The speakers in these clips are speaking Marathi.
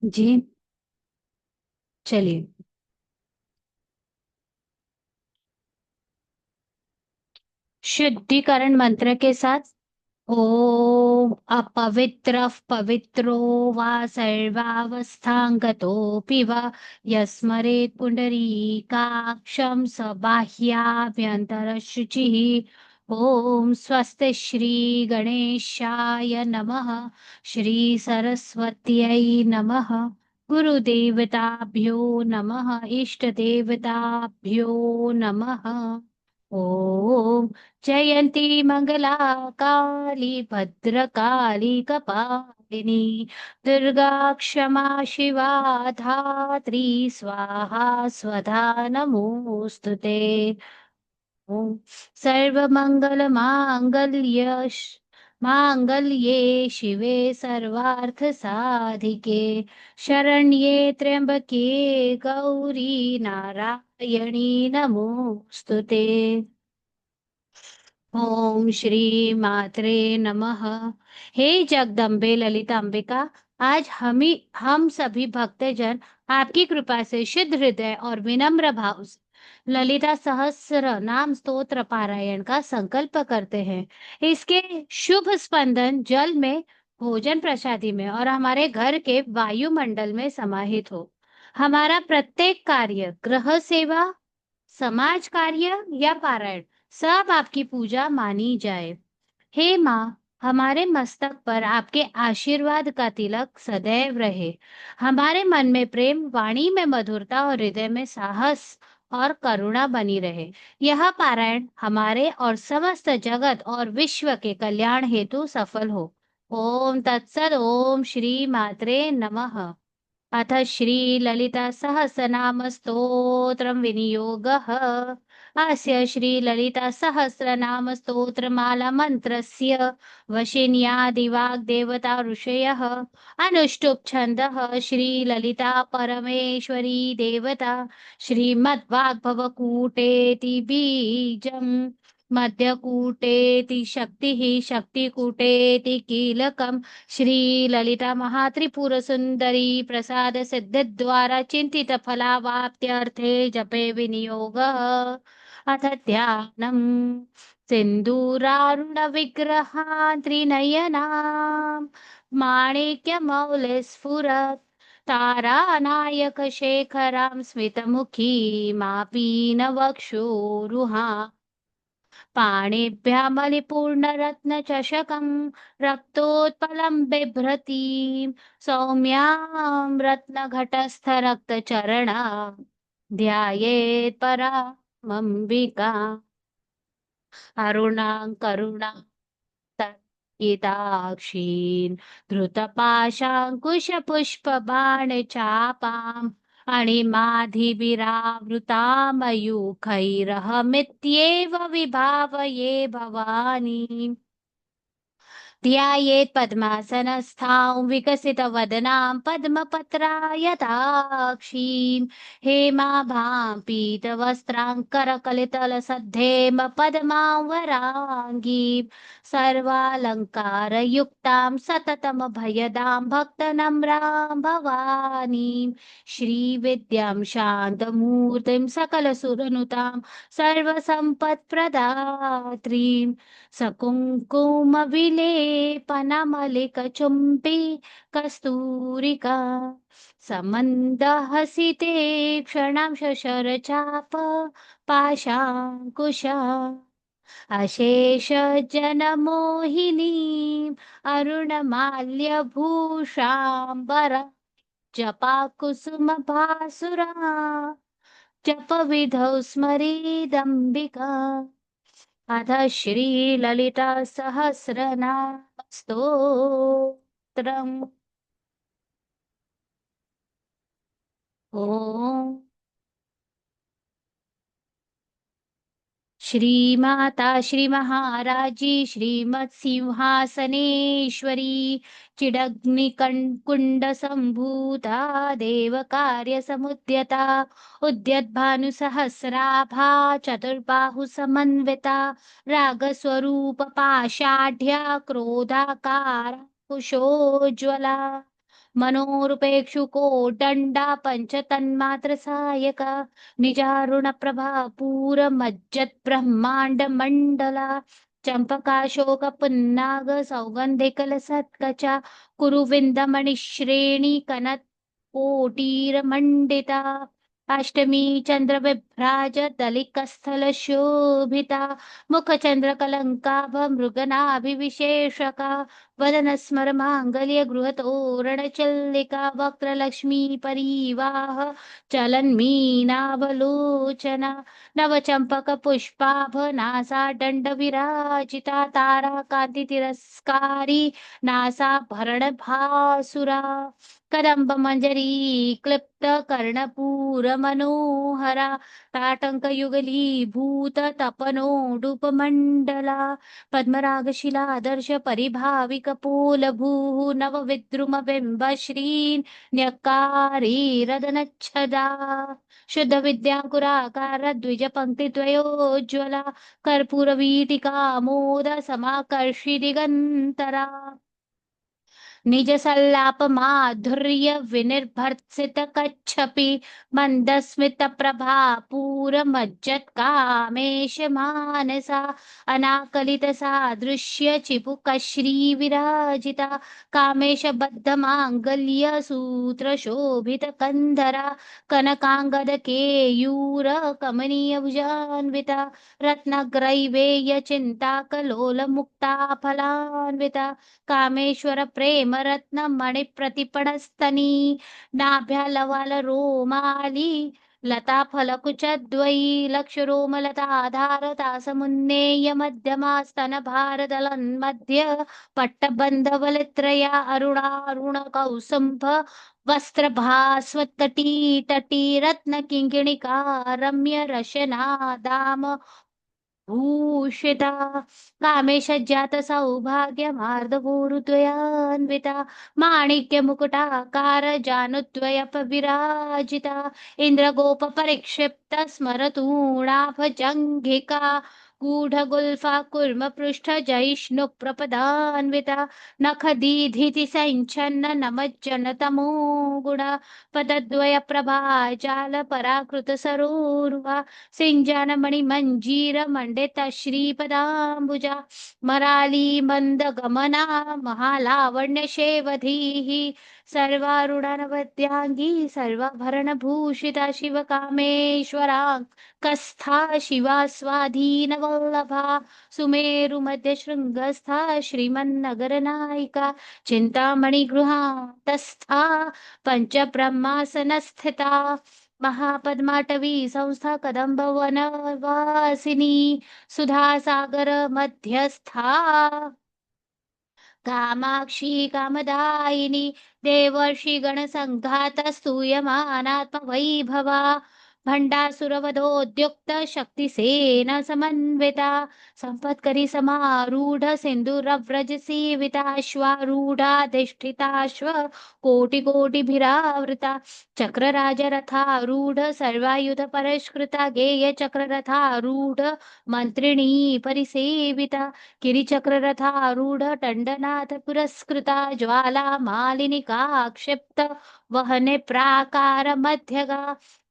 जी, चलिए। शुद्धिकरण मंत्र के साथ। ओम अपवित्र पवित्रो वा सर्वावस्थांगतोऽपि वा यस्मरेत् पुण्डरीकाक्षं स बाह्याभ्यन्तरशुचिः। ओम स्वस्ति श्री गणेशाय नमः। श्री सरस्वत्यै नमः। गुरुदेवताभ्यो नमः। इष्टदेवताभ्यो नमः। ओम जयंती मंगला काली भद्रकाली कपालिनी दुर्गा क्षमा शिवा धात्री स्वाहा स्वधा नमोस्तुते। ओम सर्वमंगल मांगल्ये शिवे सर्वार्थ साधिके शरण्ये त्र्यंबके गौरी नारायणी नमोस्तुते। ओम श्री मात्रे नमः। हे जगदम्बे ललितांबिका, आज हम सभी भक्तजन आपकी कृपा से शुद्ध हृदय और विनम्र भाव से ललिता सहस्र नाम स्तोत्र पारायण का संकल्प करते हैं। इसके शुभ स्पंदन जल में, भोजन प्रसादी में और हमारे घर के वायुमंडल में समाहित हो। हमारा प्रत्येक कार्य, गृह सेवा, समाज कार्य या पारायण, सब आपकी पूजा मानी जाए। हे माँ, हमारे मस्तक पर आपके आशीर्वाद का तिलक सदैव रहे। हमारे मन में प्रेम, वाणी में मधुरता और हृदय में साहस और करुणा बनी रहे। यह पारायण हमारे और समस्त जगत और विश्व के कल्याण हेतु सफल हो। ओम तत्सद। ओम श्री मात्रे नमः। अथ श्री ललिता सहस्रनाम स्तोत्रम विनियोगः। अस्य श्री ललिता सहस्रनाम स्तोत्रमाला मंत्रस्य वशिन्यादिवाग्देवता ऋषयः अनुष्टुप् छन्दः श्री ललिता परमेश्वरी देवता श्रीमद्वाग्भवकूटेति बीजम् मध्यकूटेति शक्तिः शक्तिकूटेति कीलकम् श्री ललिता महात्रिपुर सुंदरी प्रसाद सिद्धि द्वारा चिंतित फलावाप्त्यर्थे जपे विनियोग। अथ ध्यानम् सिन्दूरारुण विग्रहान् त्रिनयनाम् माणिक्यमौलिस्फुरत् तारानायक शेखरां स्मितमुखी मापीनवक्षोरुहाम् पाणिभ्यामलिपूर्णरत्नचषकं रक्तोत्पलं बिभ्रतीं सौम्यां रत्नघटस्थरक्तचरणा ध्यायेत् परामम्बिका अरुणां करुणां तर्किताक्षीन् धृतपाशाङ्कुशपुष्पबाणचापाम् अणिमाधिभिरावृतामयूखैरहमित्येव विभावये भवानी। ध्यायेत् पद्मासनस्थां विकसितवदनां पद्मपत्रायताक्षीं हेमाभां पीतवस्त्राङ्करकलितलसद्धेम पद्मां वराङ्गीं सर्वालङ्कारयुक्तां सततमभयदां भक्तनम्रां भवानीं श्रीविद्यां शान्तमूर्तिं सकलसुरनुतां सर्वसम्पत्प्रदात्रीं सकुङ्कुमविलेपनमलिकचुम्बी कस्तूरिका समन्दहसिते क्षणां शशरचाप पाशाङ्कुशा अशेषजनमोहिनीम् अरुणमाल्यभूषाम्बर जपाकुसुमभासुरा जपविधौ स्मरेदम्बिका। अथ श्री ललिता सहस्रनाम स्तोत्रम्। ओम श्रीमाता श्री महाराजी श्रीमत् सिंहासनेश्वरी चिदग्निकुंड संभूता देव कार्य समुद्यता उद्यद्भानुसहस्राभा चतुर्बाहु समन्विता राग स्वरूप पाषाढ्या क्रोधाकार कुशोज्वला मनोरुपेक्षुको दण्डा पञ्चतन्मात्र सायका निजारुणप्रभा पूरमज्जद्ब्रह्माण्डमण्डला चम्पकाशोकपुन्नाग सौगन्धिकलसत्कचा कुरुविन्दमणिश्रेणी कनत्कोटीरमण्डिता अष्टमी चन्द्रविभ्राज दलिकस्थलशोभिता मुखचन्द्रकलङ्काभ मृगनाभिविशेषका वदनस्मरमाङ्गल्यगृहतोरणचल्लिका वक्त्रलक्ष्मी परिवाह चलन्मीनावलोचना नवचम्पकपुष्पाभनासा दण्डविराजिता ताराकान्तितिरस्कारी नासाभरणभासुरा कदम्बमञ्जरी क्लिप्त कर्णपूरमनोहरा ताटङ्कयुगलीभूत तपनोडुपमण्डला पद्मरागशिलादर्श परिभाविकपोलभूः नवविद्रुमबिम्बश्रीन् न्यक्कारीरदनच्छदा शुद्धविद्याङ्कुराकार द्विजपङ्क्तिद्वयोज्ज्वला कर्पूरवीटिकामोद समाकर्षि दिगन्तरा निज सल्लाप माधुर्य विनिर्भर्त्सित कच्छपि मंदस्मित प्रभा पूर मज्जत कामेश मानसा अनाकलित सादृश्य चिबुक श्री विराजिता कामेश बद्ध मांगल्य सूत्र शोभित कंधरा कनकांगद केयूर कमनीय भुजान्विता रत्नग्रैवेय चिंता कलोल मुक्ता फलान्विता कामेश्वर प्रेम रत्न मणिप्रतिपणस्तनी नाभ्यालवाल रोमाली लता फलकुचद्वयी लक्षरोमलताधारता समुन्नेय मध्यमास्तन भारदलन्मध्य पट्टबन्धवलित्रया अरुणारुण कौसुम्भ वस्त्रभास्वत्तटी तटी रत्न किङ्किणिका रम्य रशना दाम भूषिता कामेशज्जात सौभाग्यमार्दभूरुद्वयान्विता माणिक्यमुकुटाकार जानुद्वयपविराजिता इन्द्रगोप परिक्षिप्त स्मरतूणाभजङ्घिका गूढगुल्फा कुर्मपृष्ठ जयिष्णु प्रपदान्विता नखदीधिति सञ्छन्न नमज्जनतमो गुणा पदद्वय प्रभा जाल पराकृत सरोरुहा सिञ्जानमणिमञ्जीर मण्डित श्रीपदाम्बुजा मराली मन्दगमना महालावण्यशेवधीः सर्वारुणानवद्याङ्गी सर्वाभरणभूषिता शिवकामेश्वराङ्कस्था शिवा स्वाधीनवल्लभा सुमेरुमध्यशृङ्गस्था श्रीमन्नगरनायिका चिन्तामणिगृहान्तस्था पञ्चब्रह्मासनस्थिता महापद्माटवी संस्था कदम्ब वनवासिनी सुधासागर मध्यस्था कामाक्षी कामदायिनी देवर्षि गणसङ्घात स्तूयमानात्मवैभवा भण्डासुरवधोद्युक्त शक्तिसेन समन्विता सम्पत्करी समारूढ सिन्दूरव्रज सेविताश्वारूढाधिष्ठिताश्व कोटिकोटिभिरावृता चक्रराजरथारूढ सर्वायुध परष्कृता गेय चक्ररथारूढ मन्त्रिणी परिसेविता गिरिचक्ररथारूढ दण्डनाथ पुरस्कृता ज्वाला मालिनिका क्षिप्त वहने प्राकार मध्यगा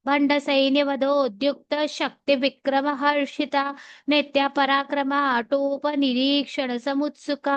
भण्ड सैन्यवधोद्युक्त शक्ति विक्रम हर्षिता नित्या पराक्रमा टोप निरीक्षण समुत्सुका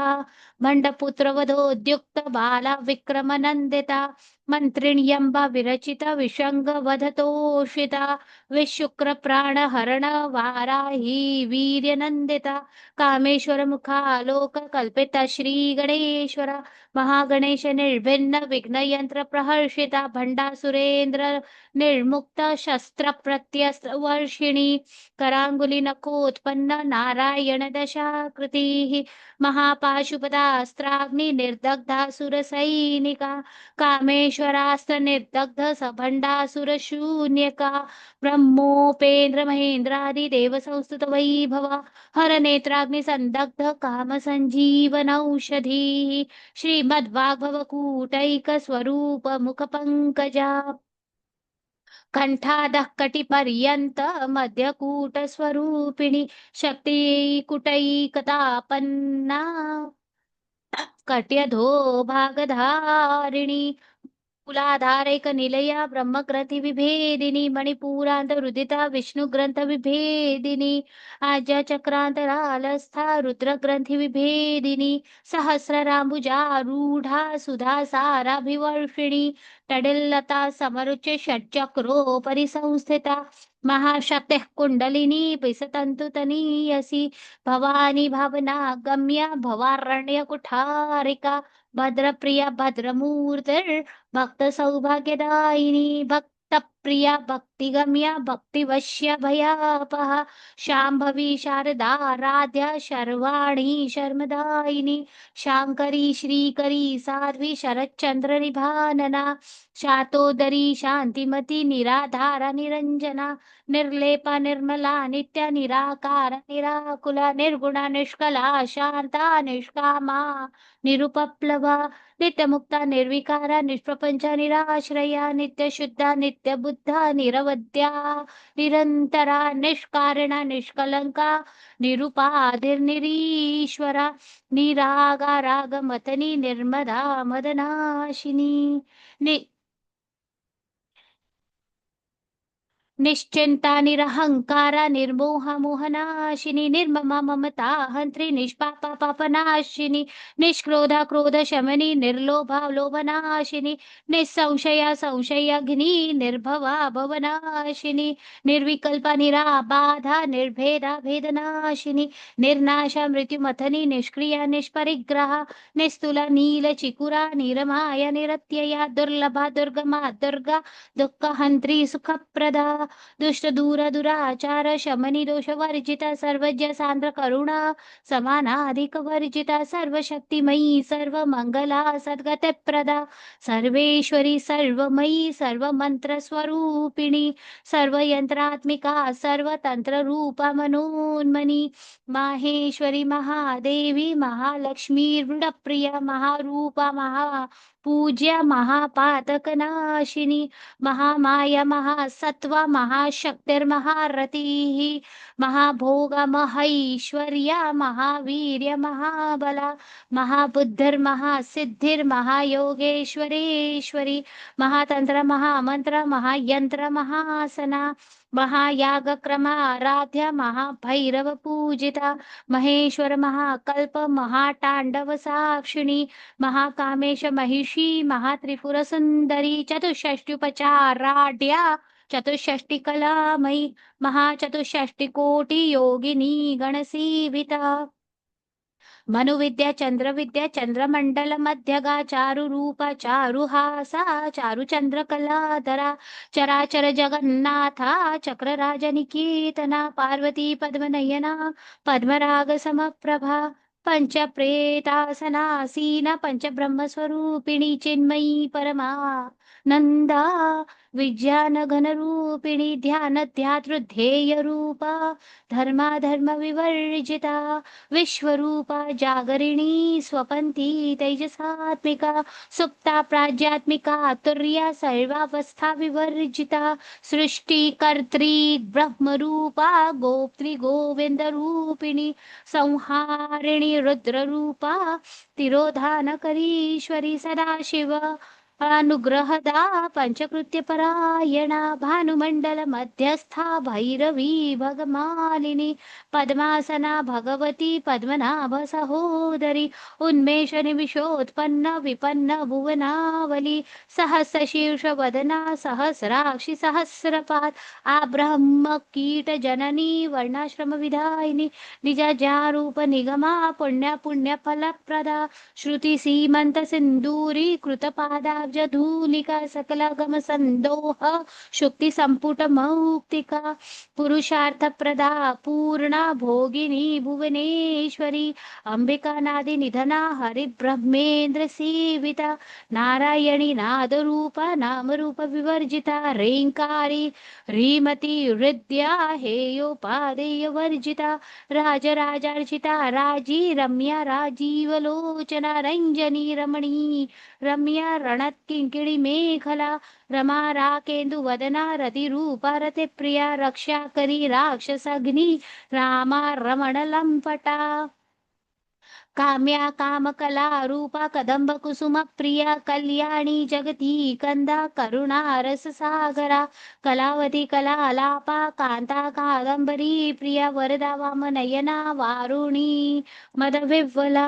भण्डपुत्र वधोद्युक्त बाला विक्रम नन्दिता मन्त्रिण्यम्बा विरचित विशङ्ग वधतोषिता विशुक्र प्राणहरण वाराही वीर्यनन्दिता कामेश्वर मुखालोक कल्पित श्री गणेश्वर महागणेश निर्भिन्न विघ्न यंत्र प्रहर्षिता भंडासुरेंद्र निर्मुक्त शस्त्र प्रत्यस्त्र वर्षिणी करांगुली नखोत्पन्न नारायण दशाकृति महापाशुपदास्त्राग्नि निर्दग्धासुर सैनिका कामेश्वरास्त्र निर्दग्ध सभंडासुर शून्यका ब्रह्मोपेन्द्र महेन्द्रादि देव संस्तुत वैभवा हर नेत्राग्नि संदग्ध काम संजीवन औषधि श्रीमद्वाग्भवकूटैक स्वरूप मुख पंकजा कंठादः कटिपर्यन्त मध्यकूट स्वरूपिणी शक्तिकुटैकतापन्ना कट्यधो भागधारिणी मूलाधारैक निलया ब्रह्मग्रंथि विभेदिनी मणिपूरान्तरुदिता विष्णुग्रंथ विभेदिनी आज्या चक्रान्तरालस्था रुद्रग्रंथि विभेदिनी सहस्रराम्बुजारूढा सुधा साराभिवर्षिणी टडिल्लता समरुच्य षट्चक्रोपरि संस्थिता महाशक्तिः कुण्डलिनी पिसतन्तुतनीयसी भवानी भावना गम्या भवारण्यकुठारिका भद्रप्रिया भद्रमूर्तिर् भक्त सौभाग्यदायिनी भक्त प्रिया भक्तिगम्या भक्तिवश्य भयापहा शाम्भवी शारदाराध्या शर्वाणी शर्मदायिनी शाङ्करी श्रीकरी साध्वी शरच्चन्द्र निभानना शातोदरी शान्तिमती निराधारा निरञ्जना निर्लेपा निर्मला नित्या निराकार निराकुला निर्गुणा निष्कला शान्ता निष्कामा निरुपप्लवा नित्यमुक्ता निर्विकारा निष्प्रपंचा निराश्रया नित्यशुद्धा नित्यबुद्धा निरवद्या निरंतरा निष्कारणा निष्कलंका निरुपाधिर्निरीश्वरा निरागारागमतनी निर्मदा मदनाशिनी नि निश्चिंता निरहंकारा निर्मोह मोहनाशिनी निर्ममा ममता हंत्री निष्पापा पापनाशिनी निष्क्रोधा क्रोध शमनी निर्लोभा लोभनाशिनी निसंशया संशयग्नि निर्भवा भवनाशिनी निर्विकल्पा निराबाधा निर्भेदा भेदनाशिनी निर्नाशा मृत्युमथनी निष्क्रिया निष्परिग्रहा निस्तुला नील चिकुरा निरमाया निरत्यया दुर्लभा दुर्गमा दुर्गा दुःखहन्त्री सुखप्रदा दुष्ट दूर दुराचार शमनी दोष वर्जिता सर्वज्ञ सांद्र करुणा समानाधिक वर्जिता सर्वशक्तिमयी सर्वमंगला सद्गतिप्रदा सर्वेश्वरी सर्वमयी सर्वमंत्र स्वरूपिणी सर्वयंत्रात्मिका सर्वतंत्र रूपा मनोन्मनी माहेश्वरी महादेवी महालक्ष्मी वृडप्रिया महारूपा महापूज्या महापातकनाशिनी महामाया महासत्वा महाशक्तिर्महारतिः महाभोगा महैश्वर्या महावीर्य महाबला महाबुद्धिर्महासिद्धिर्महायोगेश्वरेश्वरी महातंत्र महामंत्र महायंत्र महासना महायागक्रमाराध्या महाभैरव पूजिता महेश्वर महाकल्प महातांडव साक्षिणी महाकामेश महिषी महात्रिपुर सुंदरी चतुष्षष्ट्युपचाराढ्या चतुष्षष्टि कलामयी महाचतुष्षष्टि कोटि योगिनी गणसेविता मनुविद्या चंद्रविद्या चंद्रमंडल मध्यगा चारु रूपा चारुहासा चारुचंद्रकलाधरा चराचर जगन्नाथा चक्रराजनिकेतना पार्वती पद्मनयना पद्मराग समप्रभा पंच प्रेतासनासीना पंच ब्रह्मस्वरूपिणी चिन्मयी परमा नंदा विज्ञान घन रूपिणी ध्यान ध्यातृध्येय रूपा धर्माधर्म विवर्जिता विश्वरूपा जागरिणी स्वपंथी तेजसात्मिका सुप्ता प्राज्यात्मिका तुर्या सर्वावस्था विवर्जिता सृष्टिकर्त्री ब्रह्मरूपा गोप्त्री गोविंद रूपिणी संहारिणी रुद्ररूपा तिरोधानकरीश्वरी सदाशिव अनुग्रहदा पंचकृत्यपरायणा भानुमंडल मध्यस्था भैरवी भगमालिनी पद्मासना भगवती पद्मनाभ सहोदरी उन्मेष निमिषोत्पन्न विपन्न भुवनावली सहस्रशीर्ष वदना सहस्राक्षि सहस्रपाद आब्रह्म कीट जननी वर्णाश्रम विधायिनी निजारूप निगमा पुण्य पुण्य फलप्रदा श्रुति सीमंत सिंदूरी कृतपादा धूलिका सकलागम संदोह शुक्ति संपुट मौक्तिका पुरुषार्थ प्रदा पूर्णा भोगिनी भुवनेश्वरी अंबिका नादि निधना हरि ब्रह्मेंद्र सेविता नारायणी नाद रूपा नाम रूप विवर्जिता रेंकारी ह्रीमती हृद्या हेयोपादेय वर्जिता राजराजार्चिता राजी रम्या राजीवलोचना रंजनी रमणी रम्या रणत्किङ्किणी मेखला रमा राकेन्दु वदना रतिरूपा रतिप्रिया रक्षाकरी राक्षसाग्नि रामा रमण लम्पटा काम्या कामकला रूपा कदंब कुसुम प्रिया कल्याणी जगती कंदा करुणा रस सागरा कलावती कलालापा कांता कादंबरी प्रिया वरदा वामनयना वारुणी मदविह्वला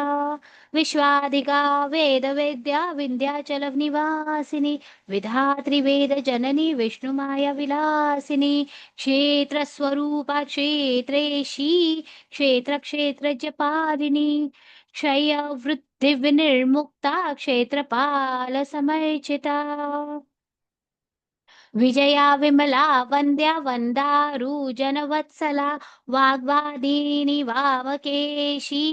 विश्वाधिका वेदवेद्या विंध्याचल निवासिनी विधात्री वेद जननी विष्णुमाया विलासिनी क्षेत्रस्वरूपा क्षेत्रेशी क्षेत्रक्षेत्रज्यपालिनी क्षयवृत्तिविनिर्मुक्ता क्षेत्रपालसमर्चिता विजया विमला वन्द्या वन्दारुजनवत्सला वाग्वादिनी वामकेशी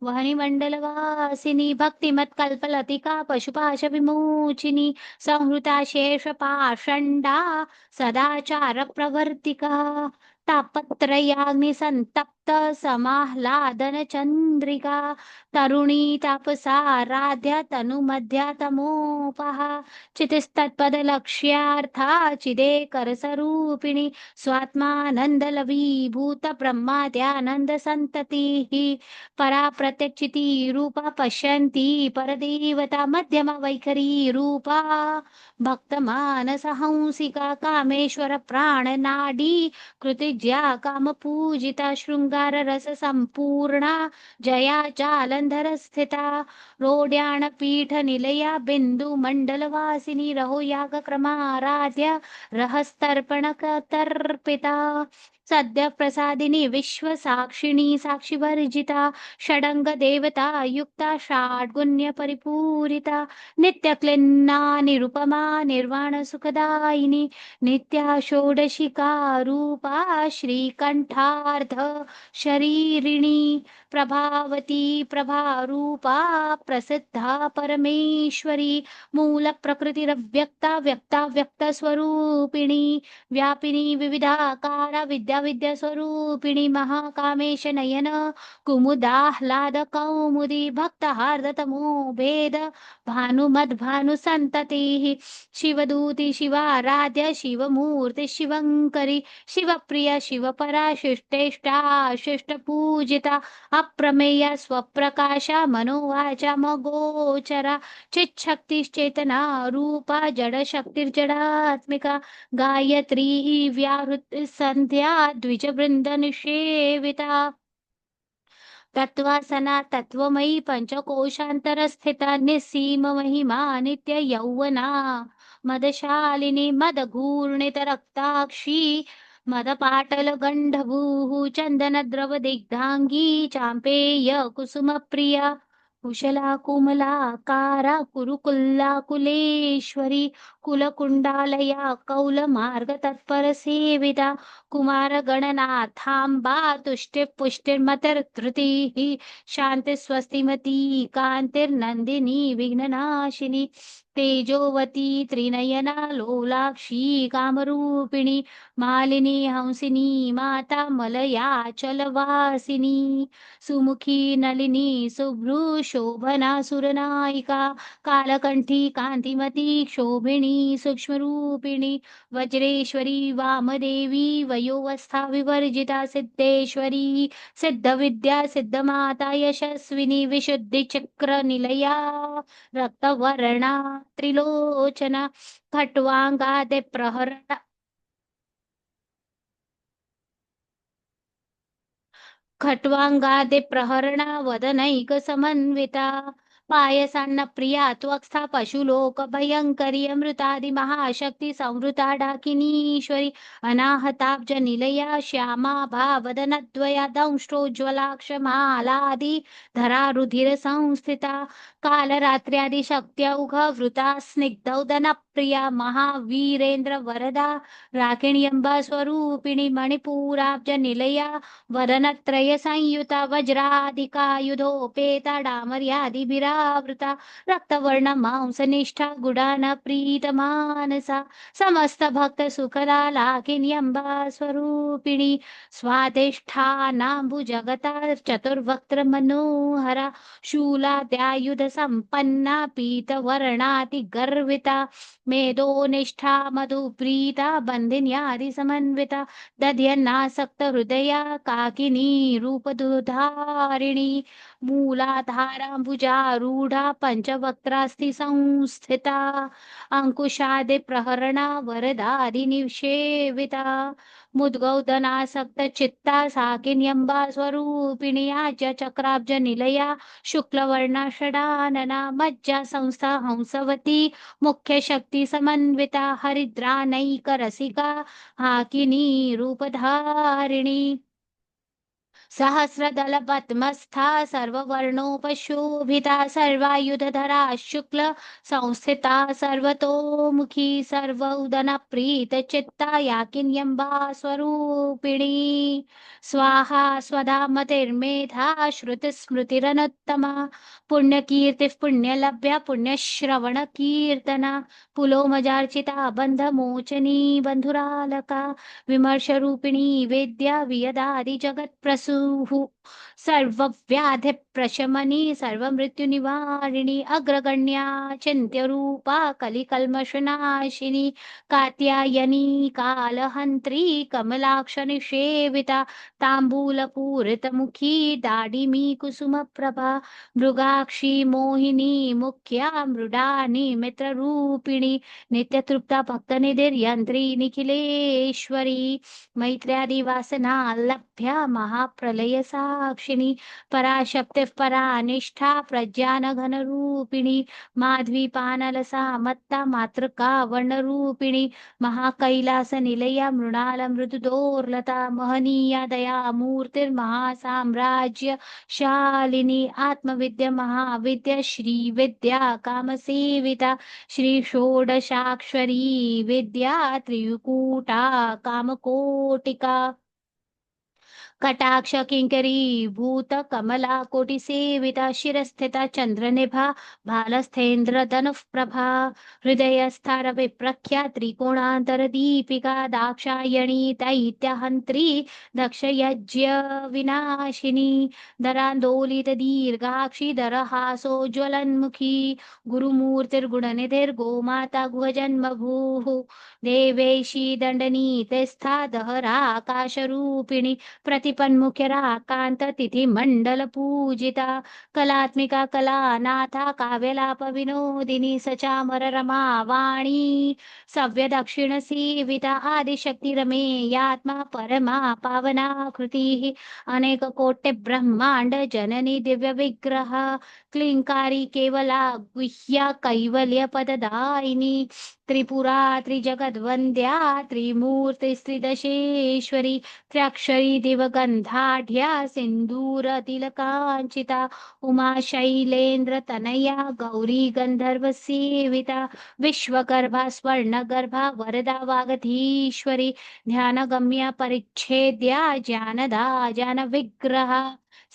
वह्निमण्डलवासिनी भक्तिमत्कल्पलतिका पशुपाशविमोचिनी संहृता शेषपाषण्डा सदाचारप्रवर्तिका तापत्रयाग्निसन्तप्त समाह्लादनचन्द्रिका तरुणी तापसाराध्या तनुमध्या तमोपहा चितिस्तत्पदलक्ष्यार्था चिदेकरसरूपिणी स्वात्मानन्दलवीभूत ब्रह्माद्यानन्दसन्ततिः परा प्रत्यक्षिती रूपा पश्यन्ती परदेवता मध्यमा वैखरी रूपा भक्तमानसहंसिका कामेश्वर प्राणनाडी कृतिज्या कामपूजिता शृङ्गाररससम्पूर्णा जया जालन्धरस्थिता रोड्याणपीठनिलया बिन्दुमण्डलवासिनी रहो यागक्रमाराध्या रहस्तर्पणकतर्पिता सद्य प्रसादिनी विश्वसाक्षिणी साक्षिवर्जिता षडंग देवता युक्ता षाड्गुण्य परिपूरिता नित्यक्लिन्ना निरुपमा निर्वाण सुखदायिनी नित्या षोडशिका रूपा श्रीकंठार्ध शरीरिणी प्रभावती प्रभारूपा प्रसिद्धा परमेश्वरी मूल प्रकृतिरव्यक्ता व्यक्ता व्यक्त स्वरूपिणी व्यापिनी विविधाकार विद्या विद्या स्वरूपिणी महाकामेश नयन कुमुदाह्लाद कौमुदी भक्तहार्दतमो भेद भानुमद भानुसंततिः शिवदूती शिवाराध्य शिवमूर्ति शिवंकरी शिवप्रिया शिवपरा शिष्टेष्टा शिष्टपूजिता अप्रमेय स्वप्रकाश मनोवाचा मगोचरा चिच्छक्तिश्चेतना रूपा जडशक्तिर्जडात्मिका गायत्री व्याहृत संध्या द्विजवृंद निषेविता तत्वासना तत्वमयी पंचकोशांतरस्थिता निस्सीम महिमा नित्य यौवना मदशालिनी मदघूर्णित रक्ताक्षी मदपाटल गंधभूः चंदनद्रव दिग्धांगी चांपेय कुसुम प्रिया कुशला कुमलाकारा कुरुकुल्ला कुलेश्वरी कुलकुंडालया कौलमार्ग तत्पर सेविता कुमार गणनाथांबा तुष्टिपुष्टिर्मतिर्धृतिः शांति स्वस्तिमती कांतिर्नंदिनी विघ्ननाशिनी तेजोवती त्रिनयना लोलाक्षी कामरूपिणी मालिनी हंसिनी माता मलया चलवासिनी सुमुखी नलिनी शुभ्रू शोभना सुरनायिका कालकंठी कांतिमती क्षोभिणी सूक्ष्मरूपिणी वज्रेश्वरी वामदेवी वयोवस्था विवर्जिता सिद्धेश्वरी सिद्धविद्या सिद्धमाता यशस्विनी विशुद्धिचक्र निलया रक्तवर्णा त्रिलोचना खट्वांगादि प्रहरण खट्वांगादि प्रहरणा वदनैक समन्विता पायसान्न प्रिया त्वक्स्था पशुलोक भयंकरी अमृतादि महाशक्ति संवृता डाकिनीश्वरी अनाहताब्ज निलया श्यामा भावदनद्वया दंष्ट्रोज्ज्वलाक्षमालादि धरा रुधिर संस्थिता कालरात्र्यादि शक्त्यौघ वृता स्निग्धौदन प्रिया महावीरेन्द्र वरदा राकिण्यंबा स्वरूपिणी मणिपुराब्ज निलया वदनत्रय संयुता वज्राधिका युधोपेता डामर्यादिभिरा विद्यावृता रक्तवर्ण मांसनिष्ठा गुडान प्रीतमानसा समस्त भक्त सुखदा लाकिन्यंबा स्वरूपिणी स्वादिष्ठानाम्बुजगता चतुर्वक्त्र मनोहरा शूलाद्यायुध संपन्ना पीतवर्णाति गर्विता मेधोनिष्ठा मधुप्रीता बन्धिन्यादि समन्विता दध्यन्नासक्त हृदया काकिनी रूपदुधारिणी मूलाधाराम्बुजारूढा पञ्चवक्त्रास्ति संस्थिता अंकुशादि प्रहरणा वरदादिनिषेविता मुद्गौदनासक्त चित्ता साकिन्यंबा स्वरूपिणी आज्य चक्राब्ज निलया शुक्लवर्णा षडानना मज्जा संस्था हंसवती मुख्य शक्ति समन्विता हरिद्रानैक रसिका हाकिनी रूपधारिणी सहस्रदल पद्मस्था सर्ववर्णोपशोभिता सर्वायुधधरा शुक्ल संस्थिता सर्वतोमुखी सर्वौदन प्रीत चित्ता याकिन्यंबा स्वरूपिणी स्वाहा स्वधा मतिर्मेधा श्रुति स्मृतिरनुत्तमा पुण्यकीर्ति पुण्यलभ्या पुण्यश्रवण कीर्तना पुलोमजार्चिता बंधमोचनी बंधुरालका विमर्श रूपिणी वेद्या वियदादि जगत् प्रसूः सर्वव्याधि प्रशमनी सर्वमृत्युनिवारिणी अग्रगण्या चिन्त्यरूपा कलिकल्मषनाशिनी कात्यायनी कालहन्त्री कमलाक्ष निषेविता ताम्बूलपूरितमुखी दाडिमी कुसुमप्रभा मृगाक्षी मोहिनी मुख्या मृडानी मित्ररूपिणी नित्यतृप्ता भक्तनिधिर्यन्त्री निखिलेश्वरी मैत्र्यादिवासना लभ्या महाप्रलय साक्षिणी पराशक्ति परानिष्ठा प्रज्ञान घन रूपिणी माध्वीपानलसा मत्ता मातृका वर्ण रूपिणी महाकैलास निलया मृणाल मृदुदोर्लता महनीया दया मूर्तिर्महासाम्राज्य शालिनी आत्मविद्या महाविद्या श्री विद्या कामसेविता श्री षोडशाक्षरी विद्या त्रिकूटा कामकोटिका कटाक्ष किंकरी भूत कमला कोटि सेविता शिरस्थिता चंद्रनिभा भालस्थेन्द्र धनुः प्रभा हृदयस्थार विप्रख्या त्रिकोणांतर दीपिका दाक्षायणी दैत्यहंत्री दक्ष यज्ञ विनाशिनी दरांदोलित दीर्घाक्षी दरहासो ज्वलन्मुखी गुरुमूर्तिर्गुणनिधिर्गोमाता गुहजन्मभूः देवेशी दंडनीतिस्था दहराकाशरूपिणी प्रतिपन्मुख्यराकांत तिथि मंडल पूजिता कलात्मिका कलानाथा काव्यलाप विनोदिनी सचामर रमा वाणी सव्य दक्षिण सेविता आदिशक्ति रमेयात्मा परमा पावनाकृति अनेक कोटि ब्रह्मांड जननी दिव्य विग्रह क्लिंकारी केवला गुह्या कैवल्य पददायिनी त्रिपुरा त्रिजगद्वन्द्या त्रिमूर्ति त्रिदशेश्वरी त्र्यक्षरी दिवगंधाढ्या सिंदूर तिलकांचिता उमा शैलेन्द्र तनया गौरी गंधर्व सेविता विश्वगर्भा स्वर्णगर्भा वरदा वागधीश्वरी ध्यानगम्या परिच्छेद्या ज्ञानदा ज्ञान विग्रह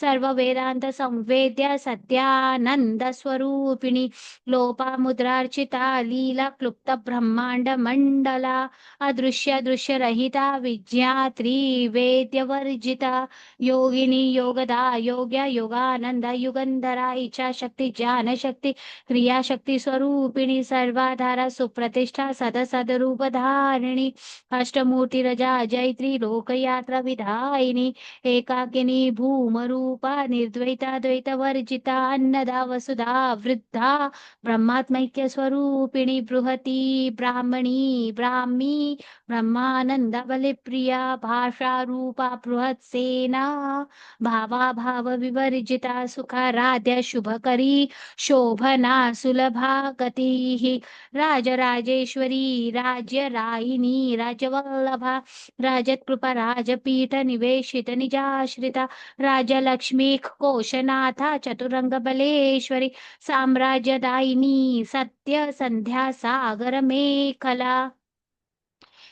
सर्व वेदांत संवेद्या सत्यानंद स्वरूपिणी लोपा मुद्रार्चिता लीला क्लुप्त ब्रह्मांड मंडला अदृश्य दृश्य रहिता विज्ञात्री वेद्य वर्जिता योगिनी योगदा योग्या योगानंद युगंधरा इच्छा शक्ति ज्ञान शक्ति क्रिया शक्ति स्वरूपिणी सर्वाधारा सुप्रतिष्ठा सद सद रूप धारिणी अष्टमूर्ति रजा जैत्री लोकयात्रा विधायिनी एकाकिनी भूमरूपा निर्द्वैता द्वैत वर्जिता अन्नदा वसुधा वृद्धा ब्रह्मात्मैक्य स्वरूपिणी बृहती ब्राह्मणी ब्राह्मी ब्रह्मानंद बलिप्रिया भाषा रूपा बृहत्सेना भावा भाव विवर्जिता सुखाराध्य शुभकरी शोभना सुलभा गतिः राजराजेश्वरी राज्य रायिनी राजवल्लभा राजकृपा राजपीठ निवेशित निजाश्रिता राजलक्ष्मी कोशनाथा चतुरंग बलेश्वरी साम्राज्यदायिनी सत्य संध्या सागर मेखला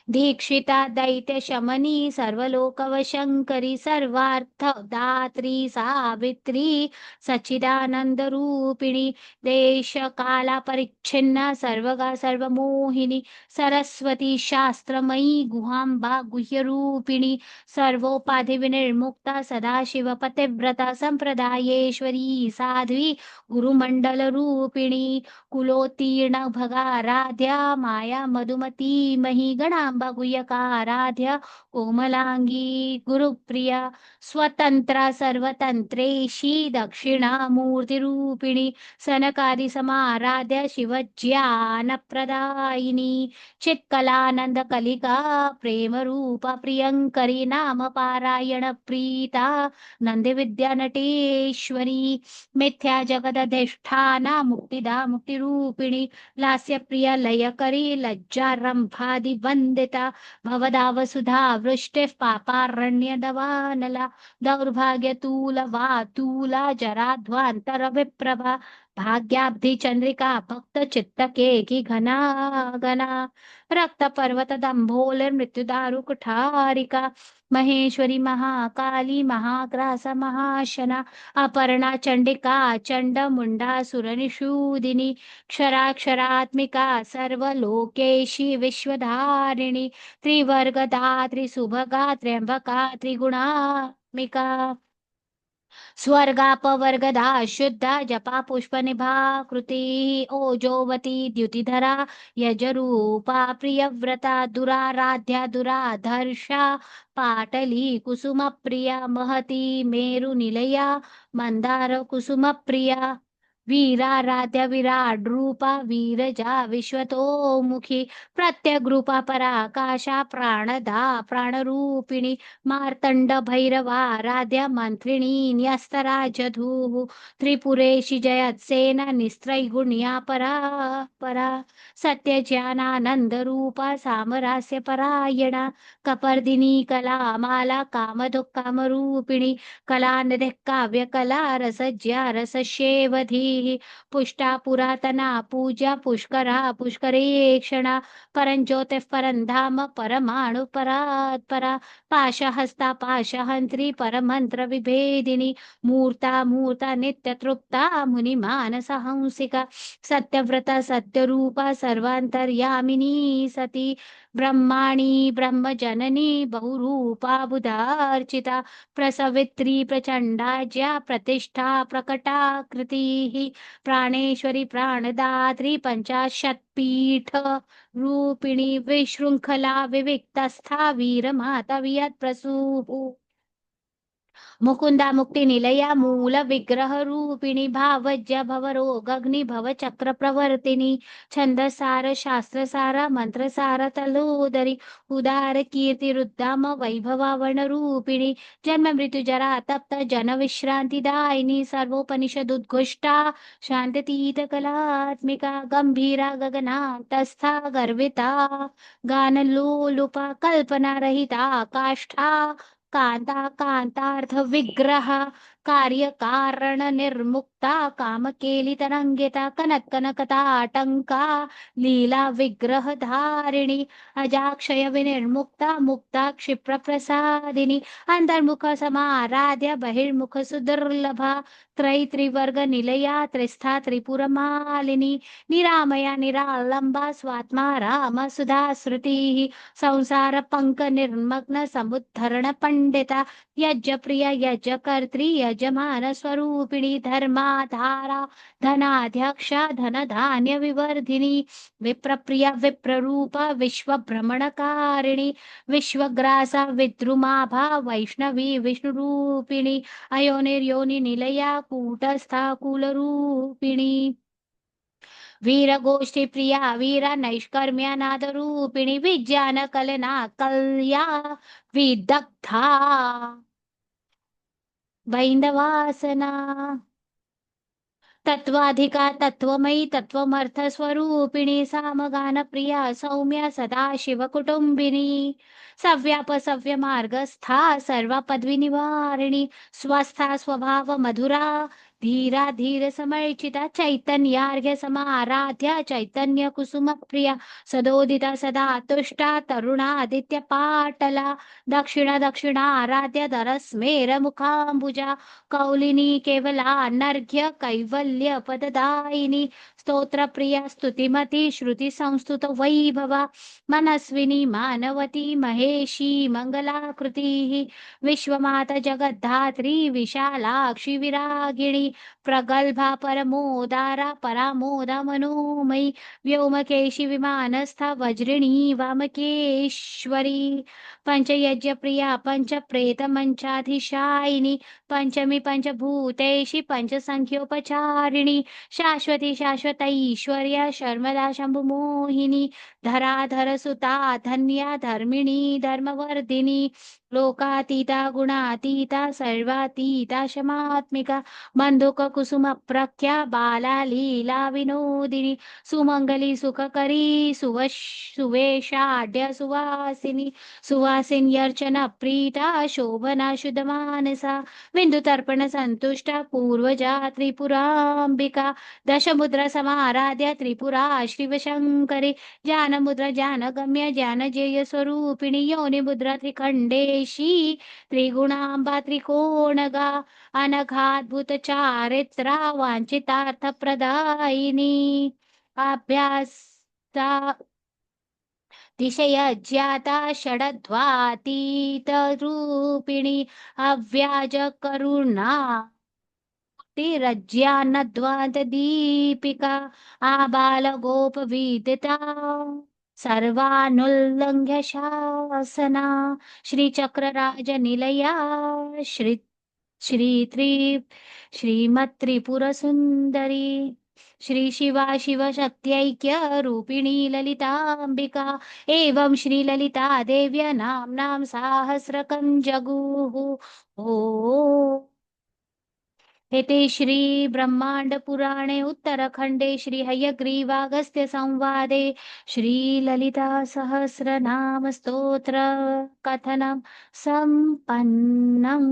दीक्षिता दैत्य शमनी सर्वलोकवशंकरी सर्वार्थ दात्री सावित्री सच्चिदानंद रूपिणी देश काला परिच्छिन्ना सर्वगा सर्वमोहिनी सरस्वती शास्त्रमयी गुहांबा गुह्य रूपिणी सर्वोपाधि विनिर्मुक्ता सदाशिव पतिव्रता संप्रदायेश्वरी साध्वी गुरुमंडल रूपिणी कुलोत्तीर्ण भगाराध्या माया मधुमती मही गणांबा गुह्यकाराध्या कोमलांगी गुरुप्रिया स्वतंत्रा सर्वतंत्रेशी दक्षिणामूर्तिरूपिणी सनकादि समाराध्या शिवज्ञानप्रदायिनी चित्कलानंद कलिका प्रेम रूपा प्रियंकरी नाम पारायण प्रीता नंदी विद्या नटेश्वरी मिथ्या जगदधिष्ठाना मुक्तिदा मुक्तिरूपिणी लास्य प्रिय लयकरी लज्जा रंभादि वंदिता भवदाव सुधा वृष्टिः पापारण्य दवानला दौर्भाग्य तूल वातूला जराध्वांतर विप्रभा भाग्याब्धि चंद्रिका भक्त चित्त की घना घना रक्त पर्वत दंभोल मृत्यु दारु कुठारिका महेश्वरी महाकाली महाग्रास महाशना अपर्णा चंडिका चंड मुंडा सुरनिषूदिनी क्षराक्षरात्मिका सर्वलोकेशी विश्वधारिणी त्रिवर्गदा त्रिसुभगा त्र्यंबका त्रिगुणात्मिका स्वर्गापवर्गदा शुद्धा जपा पुष्पनिभा कृति ओजोवती द्युतिधरा यजरूपा प्रियव्रता दुराराध्या दुराधर्षा पाटली कुसुमप्रिया महती मेरुनिलया मंदार कुसुमप्रिया वीराराध्या विराट रूपा वीरजा विश्वतोमुखी प्रत्यग्रूपा पराकाशा प्राणदा प्राणरूपिणी मार्तंड भैरवाराध्या मंत्रिणी न्यस्तराजधूः त्रिपुरेशी जयत्सेना निस्त्रैगुण्या परा परा सत्यज्ञानानंद रूपा सामरास्य परायणा कपर्दिनी कलामाला कामदुःकामरूपिणी कलानिधिः काव्यकला रसज्ञा रसशेवधी पुष्टा पुरातना पूजा पुष्करा पुष्करेक्षणा परञ्ज्योतिः परन्धाम परमाणु परात्परा पाशहस्ता पाशहन्त्री परमन्त्र विभेदिनी मूर्ता मूर्ता नित्यतृप्ता मुनिमानसहंसिका सत्यव्रता सत्यरूपा सर्वान्तर्यामिनी सती ब्रह्माणी ब्रह्मजननी बहुरूपा बुधार्चिता प्रसवित्री प्रचंडा ज्या प्रतिष्ठा प्रकटाकृतिः प्राणेश्वरी प्राणदात्री पंचाशत्पीठ रूपिणी विशृंखला विविक्तस्था वीरमाता वियत्प्रसूः मुकुंदा मुक्ति निलया मूल विग्रह रूपिणी भावज्य भवरोगग्नि भव चक्र प्रवर्तिनी छंदसार शास्त्रसार मंत्रसार तलोदरी उदार कीर्ति रुद्दाम वैभवावर्ण रूपिणी जन्म मृत्यु जरा तप्त जन विश्रांतिदायिनी सर्वोपनिषद उद्घुष्टा शांततीत कलात्मिका गंभीरा गगनातस्था गर्विता गानलोलुपा कल्पना रहिता काष्ठा कांता कांतार्थ विग्रह कार्य कारण निर्मुक्ता काम केली तरंगिता कनक कनकता आटंका लीला विग्रह धारिणी अजाक्षय विनिर्मुक्ता मुक्ता क्षिप्र प्रसादिनी अंतर्मुख समाराध्य बहिर्मुख सुदुर्लभा त्रिवर्ग निलया त्रिस्था त्रिपुर मालिनी निरामया निरालंबा स्वात्मा राम सुधा श्रुति संसार पंक निर्मग्न समुद्धरण पंडिता यज्ञ प्रिय यज्ञ कर्त्री यजमान स्वरूपिणी धर्माधारा धनाध्यक्षा धन धान्य विवर्धिनी विप्रप्रिया विप्ररूपा विश्व भ्रमणकारिणी विश्वग्रासा विद्रुमाभा वैष्णवी विष्णुरूपिणी अयोनिर्योनि निलया कूटस्था कुलरूपिणी वीरगोष्ठी प्रिया वीरा नैष्कर्म्या नादरूपिणी विज्ञान कलना कल्या विदग्धा बैन्दवासना तत्वाधिका तत्वमयी तत्वमर्थ स्वरूपिणी सामगान प्रिया सौम्या सदाशिव कुटुंबिनी सव्याप सव्य मार्गस्था सर्व पदवी निवारिणी स्वस्था स्वभाव मधुरा धीरा धीर समर्चिता चैतन्यार्घ्य समाराध्या चैतन्य कुसुम प्रिया सदोदिता सदा तुष्टा तरुणादित्य पाटला दक्षिण दक्षिणा आराध्य दरस्मेर मुखांबुजा कौलिनी केवला नर्घ्य कैवल्य पददायिनी स्तोत्र प्रिया स्तुतिमती श्रुति संस्तुत वैभवा मनस्विनी मानवती महेशी मंगलाकृती विश्वमाता जगद्धात्री विशालाक्षि विरागिणी प्रगल्भा परमोदारा परामोदा मनोमयी व्योमकेशी विमानस्था वज्रिणी वामकेश्वरी पंचयज्ञ प्रिया पंचप्रेत मंचाधीशायिनी पंचमी पंचभूतेशी पंचसंख्योपचारिणी शाश्वती शाश्वतैश्वर्या शर्मदा शंभुमोहिनी धराधर सुता धन्या धर्मिणी धर्मवर्धिनी लोकातीता गुणातीता सर्वातीता क्षमात्मिका बंधुक कुसुम प्रख्या बाला लीला विनोदिनी सुमंगली सुखकरी सुवेशाढ्य सुवासिनी सुवासिन्यर्चना प्रीता शोभना शुद्ध मानसा बिंदुतर्पण संतुष्टा पूर्वजा त्रिपुरांबिका दशमुद्रा समाराध्य त्रिपुरा शिवशंकरी ज्ञानमुद्रा ज्ञानगम्य ज्ञानजेय स्वरूपिणी योनिमुद्रा त्रिखंडेशी त्रिगुणांबा त्रिकोणगा अनघाद्भुत चारित्रा वांछितार्थप्रदायिनी अभ्यास दिशयज्ञाता षडध्वातीत रूपिणी अव्याज करुणा तिरज्ञानध्वान्तदीपिका आबालगोपविदिता सर्वानुल्लङ्घ्य शासना श्रीचक्रराजनिलया श्री श्रीमत्त्रिपुरसुन्दरी श्री शिवा शिवशक्त्यैक्य रूपिणी ललिताम्बिका एवं श्रीललिता देव्य नाम्नां साहस्रकं जगुः ओ एते श्री ब्रह्मांड पुराणे उत्तरखंडे श्री हयग्रीवागस्त्य संवादे श्री ललिता सहस्रनाम स्तोत्र कथनं संपन्नम्।